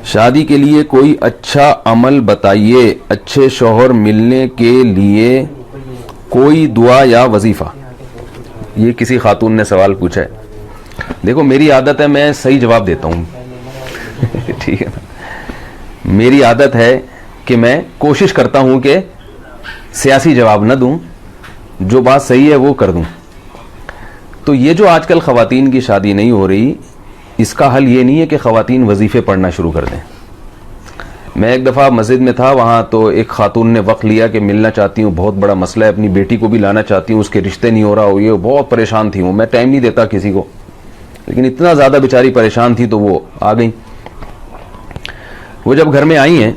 شادی کے لیے کوئی اچھا عمل بتائیے, اچھے شوہر ملنے کے لیے کوئی دعا یا وظیفہ. یہ کسی خاتون نے سوال پوچھا ہے. دیکھو میری عادت ہے میں صحیح جواب دیتا ہوں ٹھیک ہے نا, میری عادت ہے کہ میں کوشش کرتا ہوں کہ سیاسی جواب نہ دوں, جو بات صحیح ہے وہ کر دوں. تو یہ جو آج کل خواتین کی شادی نہیں ہو رہی, اس کا حل یہ نہیں ہے کہ خواتین وظیفے پڑھنا شروع کر دیں. میں ایک دفعہ مسجد میں تھا, وہاں تو ایک خاتون نے وقت لیا کہ ملنا چاہتی ہوں, بہت بڑا مسئلہ ہے, اپنی بیٹی کو بھی لانا چاہتی ہوں, اس کے رشتے نہیں ہو رہا ہو, یہ بہت پریشان تھی. میں ٹائم نہیں دیتا کسی کو, لیکن اتنا زیادہ بیچاری پریشان تھی تو وہ آ گئی. وہ جب گھر میں آئی ہیں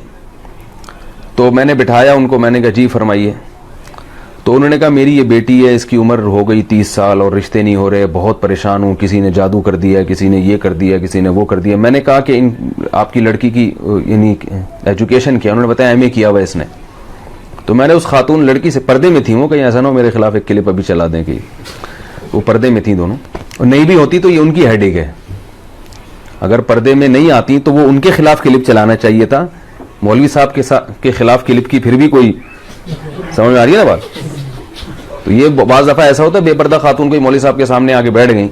تو میں نے بٹھایا ان کو, میں نے کہا جی فرمائیے. تو انہوں نے کہا میری یہ بیٹی ہے, اس کی عمر ہو گئی 30 سال اور رشتے نہیں ہو رہے, بہت پریشان ہوں, کسی نے جادو کر دیا, کسی نے یہ کر دیا, کسی نے وہ کر دیا. میں نے کہا کہ آپ کی لڑکی کی یعنی ایجوکیشن کیا؟ انہوں نے بتایا ایم اے کیا ہوا اس نے. تو میں نے اس خاتون لڑکی سے, پردے میں تھی وہ, کہیں ایسا نہ ہو میرے خلاف ایک کلپ ابھی چلا دیں, کہ وہ پردے میں تھیں دونوں, اور نہیں بھی ہوتی تو یہ ان کی ہیڈ ایک ہے. اگر پردے میں نہیں آتی تو وہ ان کے خلاف کلپ چلانا چاہیے تھا, مولوی صاحب کے خلاف کلپ کی پھر بھی کوئی سمجھ میں آ رہی ہے نا بات. تو یہ بعض دفعہ ایسا ہوتا ہے بے پردہ خاتون کوئی مولوی صاحب کے سامنے آگے بیٹھ گئی,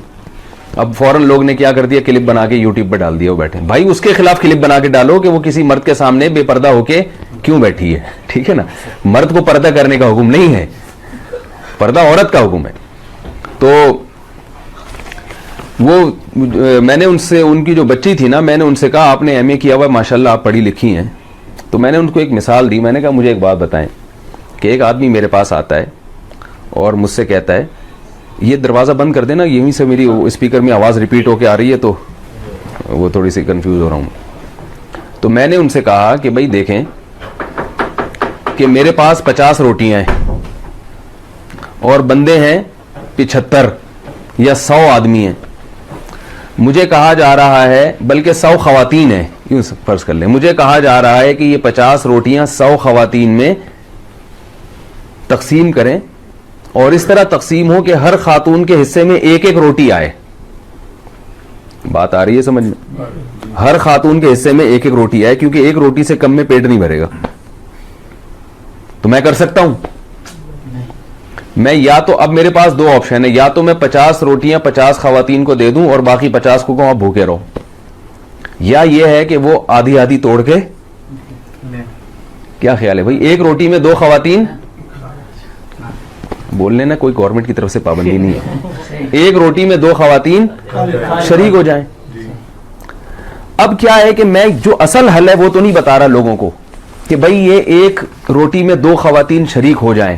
اب فوراً لوگ نے کیا کر دیا, کلپ بنا کے یوٹیوب پہ ڈال دیا, وہ بیٹھے. بھائی اس کے خلاف کلپ بنا کے ڈالو کہ وہ کسی مرد کے سامنے بے پردہ ہو کے کیوں بیٹھی ہے, ٹھیک ہے نا. مرد کو پردہ کرنے کا حکم نہیں ہے, پردہ عورت کا حکم ہے. تو وہ میں نے ان سے, ان کی جو بچی تھی نا, میں نے ان سے کہا آپ نے ایم اے کیا ہوا, ماشاءاللہ آپ پڑھی لکھی ہیں. تو میں نے ان کو ایک مثال دی, میں نے کہا مجھے ایک بات بتائیں کہ ایک آدمی میرے پاس آتا ہے اور مجھ سے کہتا ہے یہ دروازہ بند کر دینا, یہیں سے میری اسپیکر میں آواز ریپیٹ ہو کے آ رہی ہے تو وہ تھوڑی سی کنفیوز ہو رہا ہوں. تو میں نے ان سے کہا کہ بھائی دیکھیں کہ میرے پاس 50 روٹیاں ہیں اور بندے ہیں 75 یا 100 آدمی ہیں. مجھے کہا جا رہا ہے, بلکہ 100 خواتین ہیں, یوں فرض کر لیں, مجھے کہا جا رہا ہے کہ یہ 50 روٹیاں 100 خواتین میں تقسیم کریں, اور اس طرح تقسیم ہو کہ ہر خاتون کے حصے میں ایک ایک روٹی آئے. بات آ رہی ہے سمجھ میں؟ ہر خاتون کے حصے میں ایک ایک روٹی آئے, کیونکہ ایک روٹی سے کم میں پیٹ نہیں بھرے گا. تو میں کر سکتا ہوں, میں یا تو, اب میرے پاس 2 آپشن ہے, یا تو میں 50 روٹیاں 50 خواتین کو دے دوں اور باقی 50 کو کہوں آپ بھوکے رہو, یا یہ ہے کہ وہ آدھی آدھی توڑ کے. کیا خیال ہے بھائی؟ ایک روٹی میں 2 خواتین, بولنے نا کوئی گورنمنٹ کی طرف سے پابندی نہیں ہے, ایک روٹی میں 2 خواتین شریک ہو جائیں. اب کیا ہے کہ میں جو اصل حل ہے وہ تو نہیں بتا رہا لوگوں کو کہ بھائی یہ ایک روٹی میں 2 خواتین شریک ہو جائیں,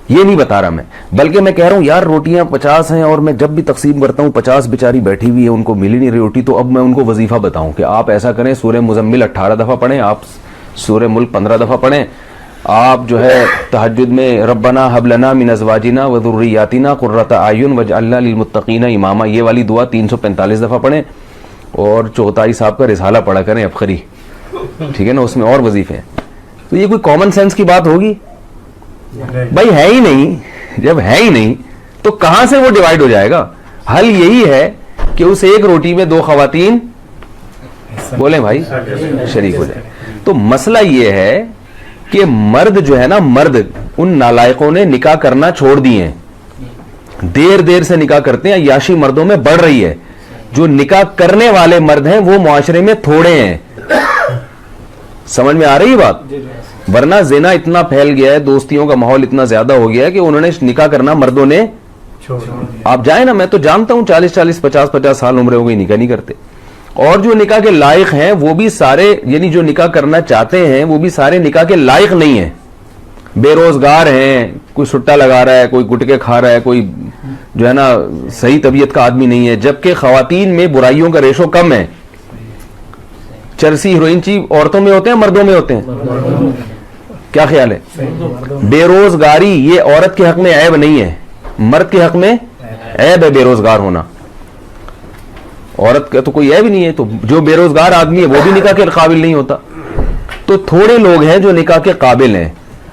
یہ نہیں بتا رہا میں, بلکہ میں کہہ رہا ہوں یار روٹیاں 50 ہیں اور میں جب بھی تقسیم کرتا ہوں 50 بیچاری بیٹھی ہوئی ہے, ان کو ملی نہیں رہی روٹی, تو اب میں ان کو وظیفہ بتاؤں کہ آپ ایسا کریں, سورہ مزمل 18 دفعہ پڑھیں, آپ سورہ ملک 15 دفعہ پڑھیں, آپ جو ہے تہجد میں ربنا حب لنا من ازواجنا وذریاتنا قرۃ اعین واجعلنا للمتقین اماما, یہ والی دعا 345 دفعہ پڑھیں, اور چغتائی صاحب کا رسالہ پڑھا کریں افخری, ٹھیک ہے نا, اس میں اور وظیفے ہیں. تو یہ کوئی کامن سینس کی بات ہوگی؟ بھائی ہے ہی نہیں. جب ہے ہی نہیں تو کہاں سے وہ ڈیوائڈ ہو جائے گا؟ حل یہی ہے کہ اس ایک روٹی میں 2 خواتین بولیں بھائی شریک ہو جائے. تو مسئلہ یہ ہے کہ مرد جو ہے نا, مرد ان نالائقوں نے نکاح کرنا چھوڑ دیے ہیں, دیر سے نکاح کرتے ہیں, عیاشی مردوں میں بڑھ رہی ہے. جو نکاح کرنے والے مرد ہیں وہ معاشرے میں تھوڑے ہیں. سمجھ میں آ رہی ہے بات؟ ورنہ زنا اتنا پھیل گیا ہے, دوستیوں کا ماحول اتنا زیادہ ہو گیا ہے کہ انہوں نے نکاح کرنا مردوں نے, آپ جائیں نا, میں تو جانتا ہوں 40 50 سال عمر ہو گئی نکاح نہیں کرتے. اور جو نکاح کے لائق ہیں وہ بھی سارے, یعنی جو نکاح کرنا چاہتے ہیں وہ بھی سارے نکاح کے لائق نہیں ہیں, بے روزگار ہیں, کوئی سٹا لگا رہا ہے, کوئی گٹکے کھا رہا ہے, کوئی جو ہے نا صحیح طبیعت کا آدمی نہیں ہے. جبکہ خواتین میں برائیوں کا ریشو کم ہے. چرسی ہیروئن چی عورتوں میں ہوتے ہیں مردوں میں ہوتے ہیں؟ کیا خیال ہے؟ بے روزگاری یہ عورت کے حق میں عیب نہیں ہے, مرد کے حق میں عیب ہے بے روزگار ہونا. عورت کا تو کوئی عیب نہیں ہے, تو جو بے روزگار آدمی ہے وہ بھی نکاح کے قابل نہیں ہوتا. تو تھوڑے لوگ ہیں جو نکاح کے قابل ہیں,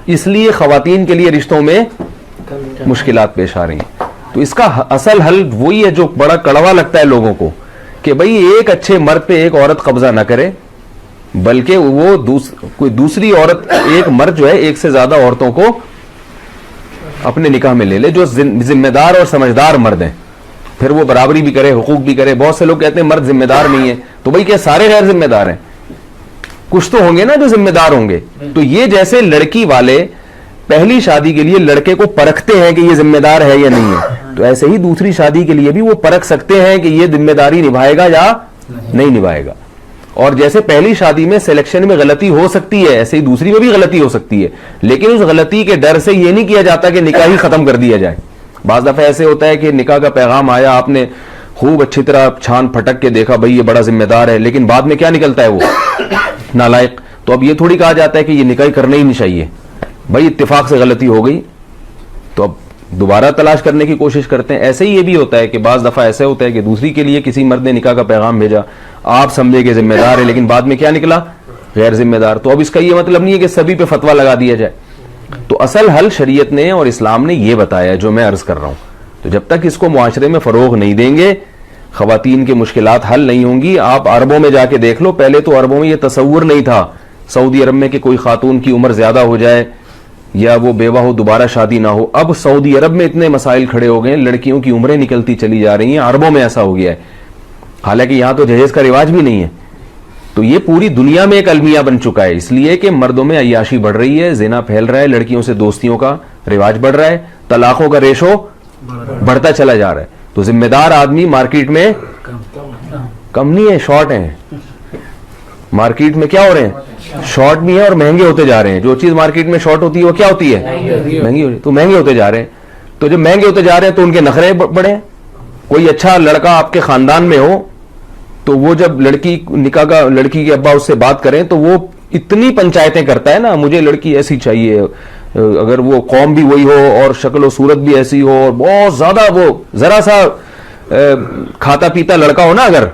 اس لیے خواتین کے لیے رشتوں میں مشکلات پیش آ رہی ہیں. تو اس کا اصل حل وہی ہے جو بڑا کڑوا لگتا ہے لوگوں کو, کہ بھئی ایک اچھے مرد پہ ایک عورت قبضہ نہ کرے, بلکہ وہ کوئی دوسری عورت, ایک مرد جو ہے ایک سے زیادہ عورتوں کو اپنے نکاح میں لے لے جو ذمہ دار اور سمجھدار مرد ہیں, پھر وہ برابری بھی کرے, حقوق بھی کرے. بہت سے لوگ کہتے ہیں مرد ذمہ دار نہیں ہے, تو بھائی کیا سارے غیر ذمہ دار ہیں؟ کچھ تو ہوں گے نا جو ذمہ دار ہوں گے. تو یہ جیسے لڑکی والے پہلی شادی کے لیے لڑکے کو پرکھتے ہیں کہ یہ ذمہ دار ہے یا نہیں ہے, تو ایسے ہی دوسری شادی کے لیے بھی وہ پرکھ سکتے ہیں کہ یہ ذمہ داری نبھائے گا یا نہیں نبھائے گا. اور جیسے پہلی شادی میں سلیکشن میں غلطی ہو سکتی ہے, ایسے ہی دوسری میں بھی غلطی ہو سکتی ہے, لیکن اس غلطی کے ڈر سے یہ نہیں کیا جاتا کہ نکاح ہی ختم کر دیا جائے. بعض دفعہ ایسے ہوتا ہے کہ نکاح کا پیغام آیا, آپ نے خوب اچھی طرح چھان پھٹک کے دیکھا بھائی یہ بڑا ذمہ دار ہے, لیکن بعد میں کیا نکلتا ہے وہ نالائق. تو اب یہ تھوڑی کہا جاتا ہے کہ یہ نکاح کرنا ہی نہیں چاہیے, بھائی اتفاق سے غلطی ہو گئی تو اب دوبارہ تلاش کرنے کی کوشش کرتے ہیں. ایسے ہی یہ بھی ہوتا ہے کہ بعض دفعہ ایسے ہوتا ہے کہ دوسری کے لیے کسی مرد نے نکاح کا پیغام بھیجا, آپ سمجھے کہ ذمہ دار ہے, لیکن بعد میں کیا نکلا غیر ذمہ دار. تو اب اس کا یہ مطلب نہیں ہے کہ سبھی پہ فتویٰ لگا دیا جائے. تو اصل حل شریعت نے اور اسلام نے یہ بتایا جو میں عرض کر رہا ہوں. تو جب تک اس کو معاشرے میں فروغ نہیں دیں گے, خواتین کے مشکلات حل نہیں ہوں گی. آپ عربوں میں جا کے دیکھ لو, پہلے تو عربوں میں یہ تصور نہیں تھا سعودی عرب میں کہ کوئی خاتون کی عمر زیادہ ہو جائے یا وہ بیوہ ہو دوبارہ شادی نہ ہو. اب سعودی عرب میں اتنے مسائل کھڑے ہو گئے ہیں, لڑکیوں کی عمریں نکلتی چلی جا رہی ہیں. عربوں میں ایسا ہو گیا ہے, حالانکہ یہاں تو جہیز کا رواج بھی نہیں ہے. تو یہ پوری دنیا میں ایک المیہ بن چکا ہے, اس لیے کہ مردوں میں عیاشی بڑھ رہی ہے, زنا پھیل رہا ہے, لڑکیوں سے دوستیوں کا رواج بڑھ رہا ہے, طلاقوں کا ریشو بڑھتا چلا جا رہا ہے. تو ذمہ دار آدمی مارکیٹ میں کم نہیں ہے, شارٹ ہیں. مارکیٹ میں کیا ہو رہے ہیں, شارٹ بھی ہیں اور مہنگے ہوتے جا رہے ہیں. جو چیز مارکیٹ میں شارٹ ہوتی ہے وہ کیا ہوتی ہے, مہنگی ہوتی ہے. تو مہنگے ہوتے جا رہے ہیں. تو جب مہنگے ہوتے جا رہے ہیں تو ان کے نخرے بڑھے. کوئی اچھا لڑکا آپ کے خاندان میں ہو تو وہ جب لڑکی نکاح کا لڑکی کے ابا اس سے بات کریں تو وہ اتنی پنچایتیں کرتا ہے نا, مجھے لڑکی ایسی چاہیے, اگر وہ قوم بھی وہی ہو اور شکل و صورت بھی ایسی ہو اور بہت زیادہ وہ ذرا سا کھاتا پیتا لڑکا ہو نا, اگر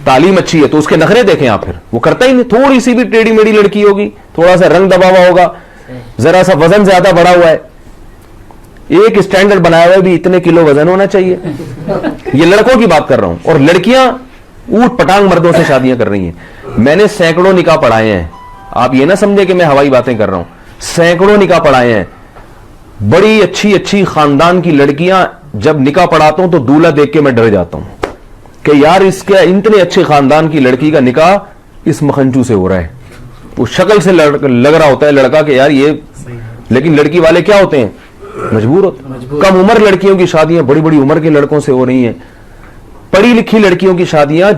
تعلیم اچھی ہے تو اس کے نخرے دیکھیں آپ, پھر وہ کرتا ہی نہیں. تھوڑی سی بھی ٹیڑھی میڑھی لڑکی ہوگی, تھوڑا سا رنگ دبا ہوا ہوگا, ذرا سا وزن زیادہ بڑا ہوا ہے, ایک اسٹینڈرڈ بنایا ہوا ہے بھی اتنے کلو وزن ہونا چاہیے. یہ لڑکوں کی بات کر رہا ہوں. اور لڑکیاں اوٹ پٹانگ مردوں سے شادیاں کر رہی ہیں. میں نے سینکڑوں نکاح پڑھائے ہیں, آپ یہ نہ سمجھے کہ میں ہوائی باتیں کر رہا ہوں. سینکڑوں نکاح پڑھائے ہیں. بڑی اچھی اچھی خاندان کی لڑکیاں, جب نکاح پڑھاتا ہوں تو دولہا دیکھ کے میں ڈر جاتا ہوں کہ یار اس کے اتنے اچھے خاندان کی لڑکی کا نکاح اس مکھنچو سے ہو رہا ہے. وہ شکل سے لگ رہا ہوتا ہے لڑکا کہ یار یہ, لیکن لڑکی والے کیا ہوتے ہیں, مجبور ہوتے ہیں. کم عمر لڑکیوں کی شادیاں بڑی بڑی عمر کے لڑکوں سے ہو رہی ہیں. پڑھی لکھی لڑکیوں کی شادیاں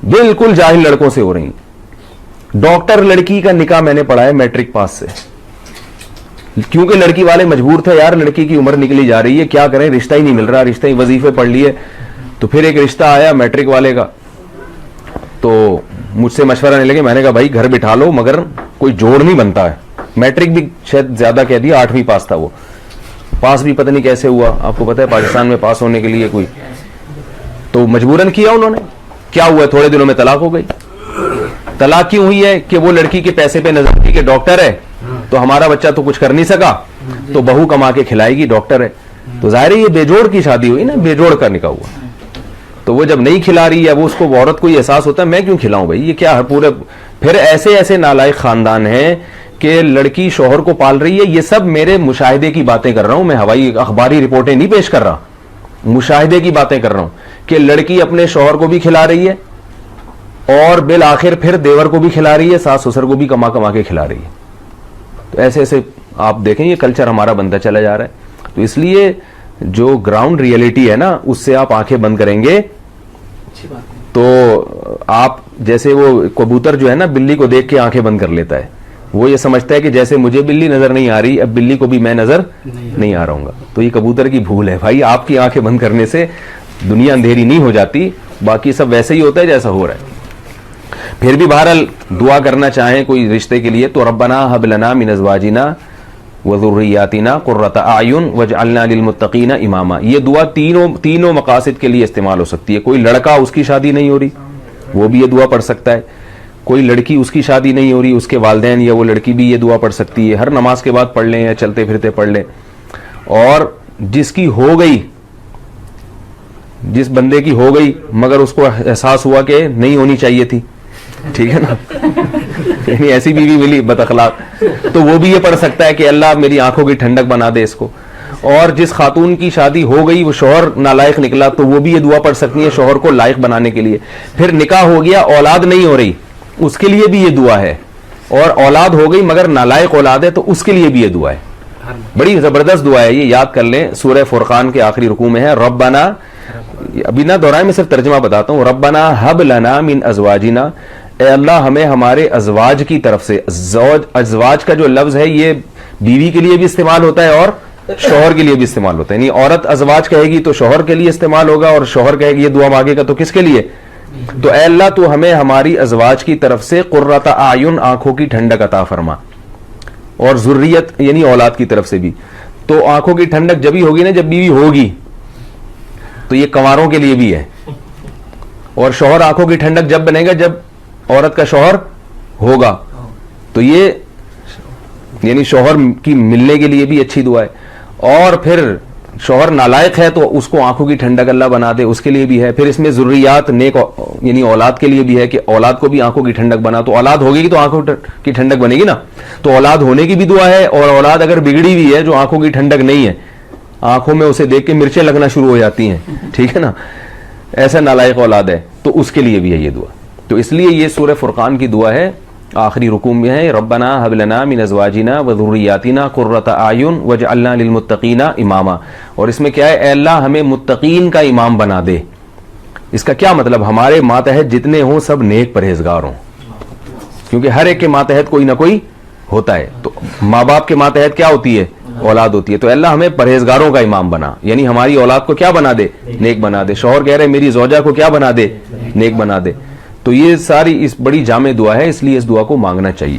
بالکل جاہل لڑکوں سے ہو رہی ہیں. ڈاکٹر لڑکی کا نکاح میں نے پڑھا ہے میٹرک پاس سے, کیونکہ لڑکی والے مجبور تھے, یار لڑکی کی عمر نکلی جا رہی ہے, کیا کریں, رشتہ ہی نہیں مل رہا, رشتہ ہی وظیفے پڑھ لیے. تو پھر ایک رشتہ آیا میٹرک والے کا, تو مجھ سے مشورہ نہیں لگے. میں نے کہا بھائی گھر بٹھا لو, مگر کوئی جوڑ نہیں بنتا ہے. میٹرک بھی شاید زیادہ کہہ دیا, 8ویں پاس تھا وہ, پاس بھی پتہ نہیں کیسے ہوا. آپ کو پتہ ہے پاکستان میں پاس ہونے کے لیے کوئی, تو مجبوراً کیا انہوں نے. کیا ہوا, تھوڑے دنوں میں طلاق ہو گئی. طلاق کیوں ہوئی ہے کہ وہ لڑکی کے پیسے پہ نظر تھی کہ ڈاکٹر ہے تو ہمارا بچہ تو کچھ کر نہیں سکا, تو بہو کما کے کھلائے گی, ڈاکٹر ہے. تو ظاہر ہے یہ بے جوڑ کی شادی ہوئی نا, بے جوڑ کا نکاح ہوا. تو وہ جب نہیں کھلا رہی ہے, وہ اس کو عورت کو یہ احساس ہوتا ہے میں کیوں کھلاؤں بھائی, یہ کیا ہے پورے. پھر ایسے ایسے نالائق خاندان ہیں کہ لڑکی شوہر کو پال رہی ہے. یہ سب میرے مشاہدے کی باتیں کر رہا ہوں, میں ہوائی اخباری رپورٹیں نہیں پیش کر رہا, مشاہدے کی باتیں کر رہا ہوں کہ لڑکی اپنے شوہر کو بھی کھلا رہی ہے اور بالآخر پھر دیور کو بھی کھلا رہی ہے, ساس سسر کو بھی کما کما کے کھلا رہی ہے. تو ایسے ایسے آپ دیکھیں یہ کلچر ہمارا بنتا چلا جا رہا ہے. تو اس لیے جو گراؤنڈ ریئلٹی ہے نا, اس سے آپ آنکھیں بند کریں گے تو آپ, جیسے وہ کبوتر جو ہے نا بلی کو دیکھ کے آنکھیں بند کر لیتا ہے, وہ یہ سمجھتا ہے کہ جیسے مجھے بلی نظر نہیں آ رہی, اب بلی کو بھی میں نظر نہیں آ رہا ہوں گا. تو یہ کبوتر کی بھول ہے بھائی. آپ کی آنکھیں بند کرنے سے دنیا اندھیری نہیں ہو جاتی, باقی سب ویسے ہی ہوتا ہے جیسا ہو رہا ہے. پھر بھی بہرحال دعا کرنا چاہیں کوئی رشتے کے لیے تو ربنا ہب لنا من ازواجنا وذریاتنا قرۃ اعین واجعلنا للمتقین اماما. یہ دعا تینوں مقاصد کے لیے استعمال ہو سکتی ہے. کوئی لڑکا اس کی شادی نہیں ہو رہی, وہ بھی یہ دعا پڑھ سکتا ہے. کوئی لڑکی اس کی شادی نہیں ہو رہی, اس کے والدین یا وہ لڑکی بھی یہ دعا پڑھ سکتی ہے. ہر نماز کے بعد پڑھ لیں یا چلتے پھرتے پڑھ لیں. اور جس کی ہو گئی, جس بندے کی ہو گئی مگر اس کو احساس ہوا کہ نہیں ہونی چاہیے تھی, ٹھیک ہے نا, یعنی ایسی بیوی ملی بد اخلاق تو وہ بھی یہ پڑھ سکتا ہے کہ اللہ میری آنکھوں کی ٹھنڈک بنا دے اس کو. اور جس خاتون کی شادی ہو گئی وہ شوہر نالائق نکلا تو وہ بھی یہ دعا پڑھ سکتی ہے شوہر کو لائق بنانے کے لیے. پھر نکاح ہو گیا اولاد نہیں ہو رہی اس کے لیے بھی یہ دعا ہے, اور اولاد ہو گئی مگر نالائق اولاد ہے تو اس کے لیے بھی یہ دعا ہے. بڑی زبردست دعا ہے یہ, یاد کر لیں. سورہ فرقان کے آخری رکوع میں ہے ربنا, ابھی نہ دہرائیں میں صرف ترجمہ بتاتا ہوں, ربنا ہب لنا من ازواجنا, اے اللہ ہمیں ہمارے ازواج کی طرف سے. ازواج کا جو لفظ ہے یہ بیوی کے لیے بھی استعمال ہوتا ہے اور شوہر کے لیے بھی استعمال ہوتا ہے. یعنی عورت ازواج کہے گی تو شوہر کے لیے استعمال ہوگا, اور شوہر کہے گی یہ دعا مانگے گا تو کس کے لیے؟ تو اے اللہ تو ہمیں ہماری ازواج کی طرف سے قرۃ اعین, آنکھوں کی ٹھنڈک عطا فرما, اور ذریت یعنی اولاد کی طرف سے بھی. تو آنکھوں کی ٹھنڈک جبھی ہوگی نا جب بیوی ہوگی, تو یہ کنواروں کے لیے بھی ہے. اور شوہر آنکھوں کی ٹھنڈک جب بنے گا جب عورت کا شوہر ہوگا, تو یہ یعنی شوہر کی ملنے کے لیے بھی اچھی دعا ہے. اور پھر شوہر نالائق ہے تو اس کو آنکھوں کی ٹھنڈک اللہ بنا دے, اس کے لیے بھی ہے. پھر اس میں ذریات نیک یعنی اولاد کے لیے بھی ہے کہ اولاد کو بھی آنکھوں کی ٹھنڈک بنا. تو اولاد ہوگی تو آنکھوں کی ٹھنڈک بنے گی نا, تو اولاد ہونے کی بھی دعا ہے. اور اولاد اگر بگڑی ہوئی ہے جو آنکھوں کی ٹھنڈک نہیں ہے, آنکھوں میں اسے دیکھ کے مرچیں لگنا شروع ہو جاتی ہیں, ٹھیک ہے نا, ایسا نالائق اولاد ہے, تو اس کے لیے بھی ہے یہ دعا. تو اس لیے یہ سورہ فرقان کی دعا ہے, آخری رکوع میں ہے ربنا ہب لنا من ازواجنا وذریاتنا قرۃ اعین واجعلنا للمتقین اماما. اور اس میں کیا ہے, اے اللہ ہمیں متقین کا امام بنا دے. اس کا کیا مطلب, ہمارے ماتحت جتنے ہوں سب نیک پرہیزگار ہوں, کیونکہ ہر ایک کے ماتحت کوئی نہ کوئی ہوتا ہے. تو ماں باپ کے ماتحت کیا ہوتی ہے, اولاد ہوتی ہے. تو اللہ ہمیں پرہیزگاروں کا امام بنا, یعنی ہماری اولاد کو کیا بنا دے, نیک بنا دے. شوہر کہہ رہے میری زوجہ کو کیا بنا دے, نیک بنا دے. تو یہ ساری اس بڑی جامع دعا ہے, اس لیے اس دعا کو مانگنا چاہیے.